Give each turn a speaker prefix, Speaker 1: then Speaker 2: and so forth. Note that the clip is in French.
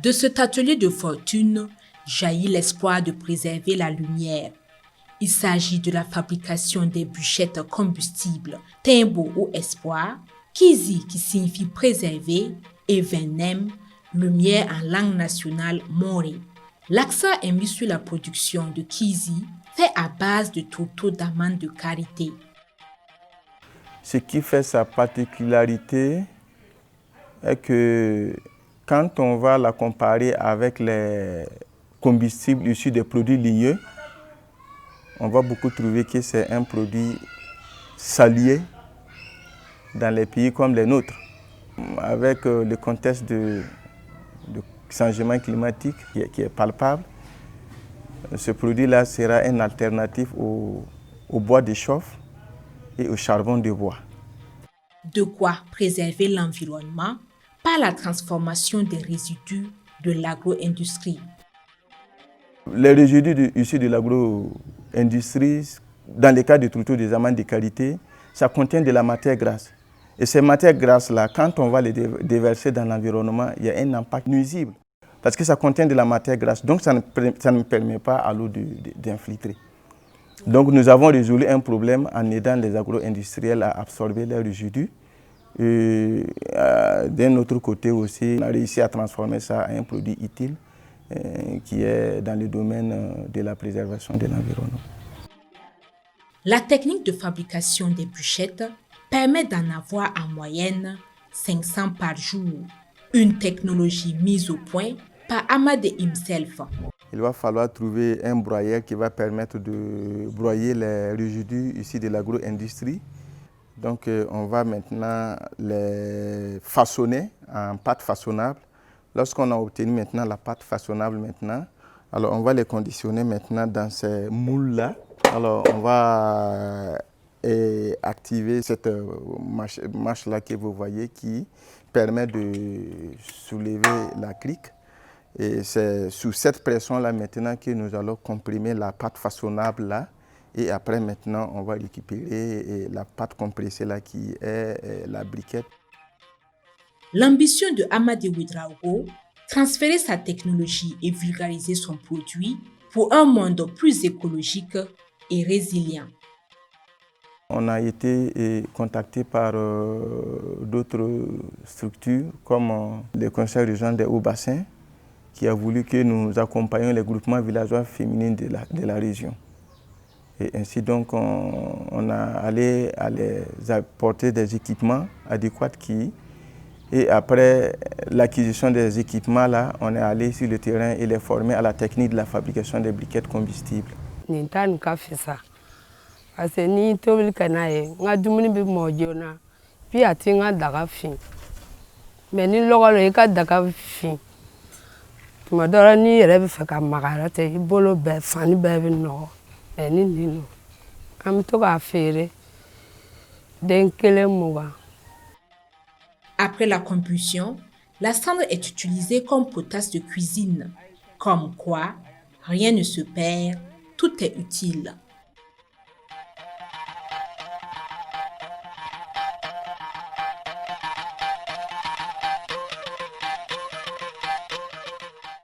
Speaker 1: De cet atelier de fortune jaillit l'espoir de préserver la lumière. Il s'agit de la fabrication des bûchettes combustibles, Timbo ou Espoir, Kizi qui signifie préserver et Venem, lumière en langue nationale Mori. L'accent est mis sur la production de Kizi, fait à base de tourteaux d'amandes de karité.
Speaker 2: Ce qui fait sa particularité est que quand on va la comparer avec les combustibles issus des produits ligneux, on va beaucoup trouver que c'est un produit salué dans les pays comme les nôtres. Avec le contexte de changement climatique qui est palpable, ce produit-là sera une alternative au bois de chauffe et au charbon de bois.
Speaker 1: De quoi préserver l'environnement par la transformation des résidus de l'agro-industrie.
Speaker 2: Les résidus issus de l'agro-industrie, dans le cas de tourteaux des amandes de qualité, ça contient de la matière grasse. Et ces matières grasses-là, quand on va les déverser dans l'environnement, il y a un impact nuisible. Parce que ça contient de la matière grasse, donc ça ne permet pas à l'eau d'infiltrer. Donc nous avons résolu un problème en aidant les agro-industriels à absorber leurs résidus. D'un autre côté aussi, on a réussi à transformer ça en un produit utile qui est dans le domaine de la préservation de l'environnement.
Speaker 1: La technique de fabrication des bûchettes permet d'en avoir en moyenne 500 par jour. Une technologie mise au point par Amadé himself.
Speaker 2: Il va falloir trouver un broyeur qui va permettre de broyer les résidus ici de l'agro-industrie. Donc on va maintenant les façonner en pâte façonnable. Lorsqu'on a obtenu maintenant la pâte façonnable alors on va les conditionner maintenant dans ces moules-là. Alors on va activer cette mâche-là que vous voyez qui permet de soulever la crique. Et c'est sous cette pression-là maintenant que nous allons comprimer la pâte façonnable là. Et après maintenant, on va récupérer la pâte compressée là qui est la briquette.
Speaker 1: L'ambition de Amadé Ouedraogo, transférer sa technologie et vulgariser son produit pour un monde plus écologique et résilient.
Speaker 2: On a été contacté par d'autres structures comme le Conseil régional des Hauts-Bassins qui a voulu que nous accompagnions les groupements villageois féminins de la région. Et ainsi donc, on a allé à les apporter des équipements adéquats et après l'acquisition des équipements là, on est allé sur le terrain et les former à la technique de la fabrication des briquettes combustibles.
Speaker 3: Parce que ni tobili kana ye nga dumuni bi mojona puis ati nga daga fin mais ni logalo e ka daga fin tuma dora ni yɛrɛ bɛ fɛ ka magara tɛ I bolo bɛɛ fani bɛɛ bɛ nɔgɔ mais ni nin no an bɛ to k'a feere den kelen 20.
Speaker 1: Après la combustion, la cendre est utilisée comme potasse de cuisine. Comme quoi, rien ne se perd, tout est utile.